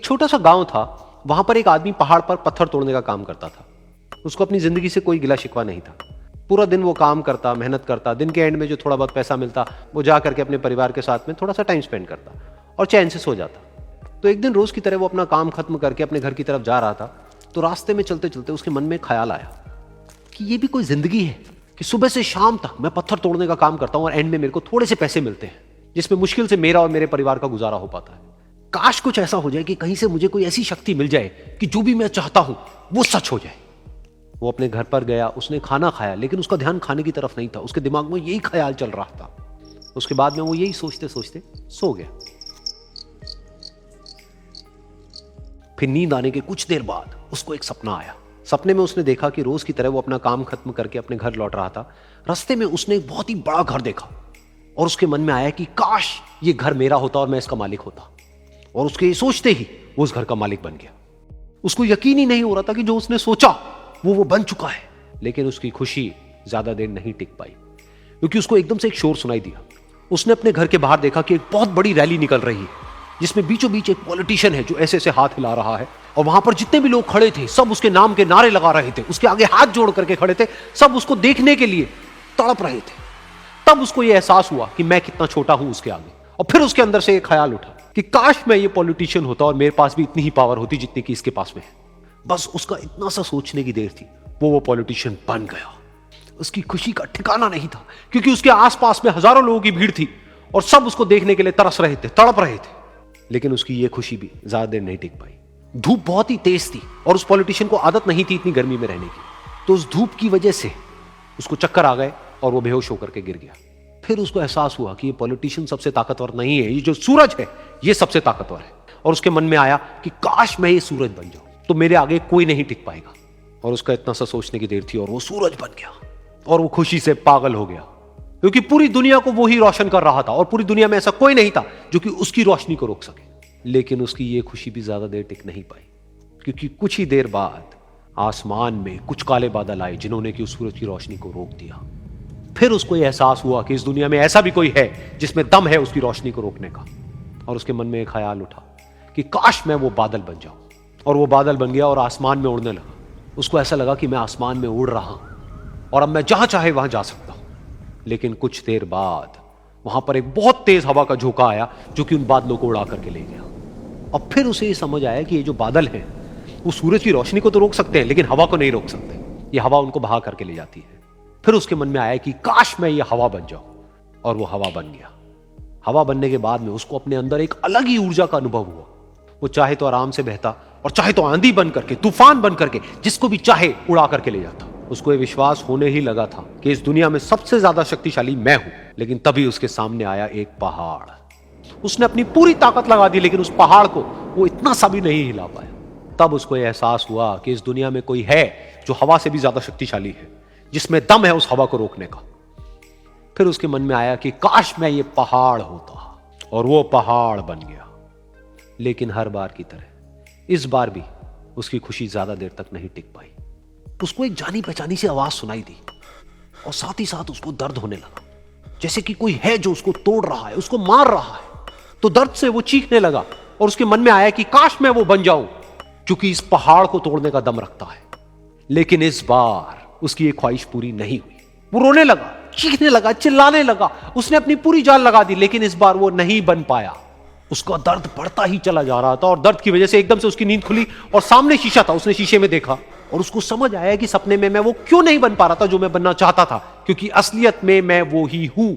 एक छोटा सा गांव था, वहां पर एक आदमी पहाड़ पर पत्थर तोड़ने का काम करता था। उसको अपनी जिंदगी से कोई गिला शिकवा नहीं था। पूरा दिन वो काम करता, मेहनत करता, दिन के एंड में जो थोड़ा बहुत पैसा मिलता वो जा करके अपने परिवार के साथ में थोड़ा सा टाइम स्पेंड करता और चैन से सो जाता। तो एक दिन रोज की तरह वो अपना काम खत्म करके अपने घर की तरफ जा रहा था, तो रास्ते में चलते चलते उसके मन में ख्याल आया कि ये भी कोई जिंदगी है कि सुबह से शाम तक मैं पत्थर तोड़ने का काम करता हूं और एंड में मेरे को थोड़े से पैसे मिलते हैं, जिसमें मुश्किल से मेरा और मेरे परिवार का गुजारा हो पाता है। काश कुछ ऐसा हो जाए कि कहीं से मुझे कोई ऐसी शक्ति मिल जाए कि जो भी मैं चाहता हूं वो सच हो जाए। वो अपने घर पर गया, उसने खाना खाया, लेकिन उसका ध्यान खाने की तरफ नहीं था। उसके दिमाग में यही ख्याल चल रहा था। उसके बाद में वो यही सोचते सोचते सो गया। फिर नींद आने के कुछ देर बाद उसको एक सपना आया। सपने में उसने देखा कि रोज की तरह वो अपना काम खत्म करके अपने घर लौट रहा था। रास्ते में उसने एक बहुत ही बड़ा घर देखा और उसके मन में आया कि काश ये घर मेरा होता और मैं इसका मालिक होता। और उसके सोचते ही वो उस घर का मालिक बन गया। उसको यकीन ही नहीं हो रहा था कि जो उसने सोचा वो बन चुका है। लेकिन उसकी खुशी ज्यादा देर नहीं टिक पाई, क्योंकि उसको एकदम से एक शोर सुनाई दिया। उसने अपने घर के बाहर देखा कि एक बहुत बड़ी रैली निकल रही है, जिसमें बीचों बीच एक पॉलिटिशियन है जो ऐसे ऐसे हाथ हिला रहा है। और वहां पर जितने भी लोग खड़े थे सब उसके नाम के नारे लगा रहे थे, उसके आगे हाथ जोड़ करके खड़े थे, सब उसको देखने के लिए तड़प रहे थे। तब उसको यह एहसास हुआ कि मैं कितना छोटा हूं उसके आगे। और फिर उसके अंदर से एक ख्याल उठा कि काश मैं ये पॉलिटिशियन होता और मेरे पास भी इतनी ही पावर होती जितनी कि इसके पास में है। बस उसका इतना सा सोचने की देर थी, वो पॉलिटिशियन बन गया। उसकी खुशी का ठिकाना नहीं था, क्योंकि उसके आसपास में हजारों लोगों की भीड़ थी और सब उसको देखने के लिए तरस रहे थे, तड़प रहे थे। लेकिन उसकी ये खुशी भी ज्यादा देर नहीं टिक पाई। धूप बहुत ही तेज थी और उस पॉलिटिशियन को आदत नहीं थी इतनी गर्मी में रहने की। तो उस धूप की वजह से उसको चक्कर आ गए और वो बेहोश होकर के गिर गया। फिर उसको एहसास हुआ कि ये पॉलिटिशियन सबसे ताकतवर नहीं है, ये जो सूरज है ये सबसे ताकतवर है। और उसके मन में आया कि काश मैं ये सूरज बन जाऊं तो मेरे आगे कोई नहीं टिक पाएगा। और उसका इतना सा सोचने की देर थी और वो सूरज बन गया। और वो खुशी से पागल हो गया, क्योंकि पूरी दुनिया को वो ही रोशन कर रहा था और पूरी दुनिया में ऐसा कोई नहीं था जो कि उसकी रोशनी को रोक सके। लेकिन उसकी ये खुशी भी ज्यादा देर टिक नहीं पाई, क्योंकि कुछ ही देर बाद आसमान में कुछ काले बादल आए जिन्होंने कि उस सूरज की रोशनी को रोक दिया। फिर उसको यह एहसास हुआ कि इस दुनिया में ऐसा भी कोई है जिसमें दम है उसकी रोशनी को रोकने का। और उसके मन में एक ख्याल उठा कि काश मैं वो बादल बन जाऊं। और वो बादल बन गया और आसमान में उड़ने लगा। उसको ऐसा लगा कि मैं आसमान में उड़ रहा हूं और अब मैं जहां चाहे वहां जा सकता हूं। लेकिन कुछ देर बाद वहां पर एक बहुत तेज हवा का झोंका आया जो कि उन बादलों को उड़ा करके ले गया। और फिर उसे ये समझ आया कि ये जो बादल हैं वो सूरज की रोशनी को तो रोक सकते हैं, लेकिन हवा को नहीं रोक सकते। ये हवा उनको बहा करके ले जाती है। फिर उसके मन में आया कि काश मैं ये हवा बन जाऊं। और वो हवा बन गया। हवा बनने के बाद में उसको अपने अंदर एक अलग ही ऊर्जा का अनुभव हुआ। वो चाहे तो आराम से बहता और चाहे तो आंधी बन करके, तूफान बन करके, जिसको भी चाहे उड़ा करके ले जाता। उसको ये विश्वास होने ही लगा था कि इस दुनिया में सबसे ज्यादा शक्तिशाली मैं हूं। लेकिन तभी उसके सामने आया एक पहाड़। उसने अपनी पूरी ताकत लगा दी, लेकिन उस पहाड़ को वो इतना सा भी नहीं हिला पाया। तब उसको यह एहसास हुआ कि इस दुनिया में कोई है जो हवा से भी ज्यादा शक्तिशाली है, जिसमें दम है उस हवा को रोकने का। फिर उसके मन में आया कि काश मैं ये पहाड़ होता। और वो पहाड़ बन गया। लेकिन हर बार की तरह इस बार भी उसकी खुशी ज्यादा देर तक नहीं टिक पाई। उसको एक जानी पहचानी सी आवाज सुनाई दी और साथ ही साथ उसको दर्द होने लगा, जैसे कि कोई है जो उसको तोड़ रहा है, उसको मार रहा है। तो दर्द से वो चीखने लगा और उसके मन में आया कि काश मैं वो बन जाऊं क्योंकि इस पहाड़ को तोड़ने का दम रखता है। लेकिन इस बार उसकी एक ख्वाहिश पूरी नहीं हुई। वो रोने लगा, चीखने लगा, चिल्लाने लगा। उसने अपनी पूरी जान लगा दी, लेकिन इस बार वो नहीं बन पाया। उसका दर्द बढ़ता ही चला जा रहा था और दर्द की वजह से एकदम से उसकी नींद खुली और सामने शीशा था। उसने शीशे में देखा और उसको समझ आया कि सपने में मैं वो क्यों नहीं बन पा रहा था जो मैं बनना चाहता था, क्योंकि असलियत में मैं वो ही हूं।